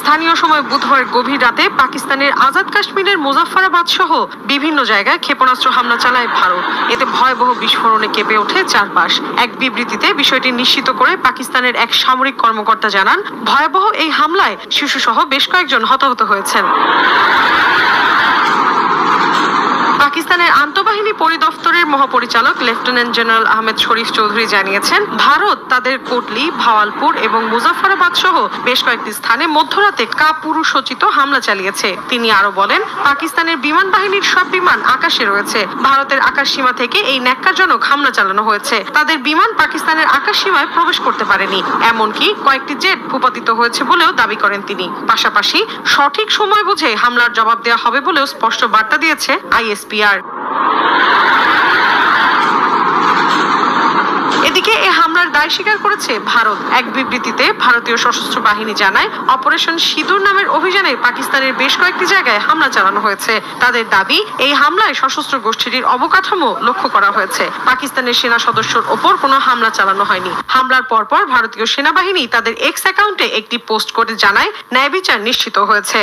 স্থানীয় সময় বুধবার গভীর রাতে পাকিস্তানের আজাদ কাশ্মীরের মুজাফফরাবাদ সহ বিভিন্ন জায়গায় ক্ষেপণাস্ত্র হামলা চালায় ভারত। এতে ভয়াবহ বিস্ফোরণে কেঁপে ওঠে চারপাশ। এক বিবৃতিতে বিষয়টি নিশ্চিত করে পাকিস্তানের এক সামরিক কর্মকর্তা জানান, ভয়াবহ এই হামলায় শিশুসহ বেশ কয়েকজন হতাহত হয়েছেন। পাকিস্তানের আন্তঃবাহিনী পরিদপ্তরের মহাপরিচালক লেফটেন্যান্ট জেনারেল আহমেদ শরীফ চৌধুরী জানিয়েছেন, ভারত তাদের কোটলি, ভাওয়ালপুর এবং মুজাফফরাবাদ সহ বেশ কয়েকটি স্থানে মধ্যরাতে কাপুরুষোচিত হামলা চালিয়েছে। তিনি আরো বলেন, পাকিস্তানের বিমান বাহিনীর সব বিমান আকাশে রয়েছে। ভারতের আকাশ সীমা থেকে এই ন্যাক্কারজনক হামলা চালানো হয়েছে। তাদের বিমান পাকিস্তানের আকাশ সীমায় প্রবেশ করতে পারেনি, এমনকি কয়েকটি জেট ভূপাতিত হয়েছে বলেও দাবি করেন তিনি। পাশাপাশি সঠিক সময় বুঝে হামলার জবাব দেওয়া হবে বলেও স্পষ্ট বার্তা দিয়েছে ISPR। এদিকে এই হামলার দায় স্বীকার করেছে ভারত। এক বিবৃতিতে ভারতীয় সশস্ত্র বাহিনী জানায়, অপারেশন সিঁদুর নামের অভিযানে পাকিস্তানের বেশ কয়েকটি জায়গায় হামলা চালানো হয়েছে। তাদের দাবি, এই হামলায় সশস্ত্র গোষ্ঠীটির অবকাঠামো লক্ষ্য করা হয়েছে। পাকিস্তানের সেনা সদস্যর ওপর কোনো হামলা চালানো হয়নি। হামলার পরপর ভারতীয় সেনাবাহিনী তাদের এক্স অ্যাকাউন্টে একটি পোস্ট করে জানায়, ন্যায় বিচার নিশ্চিত হয়েছে।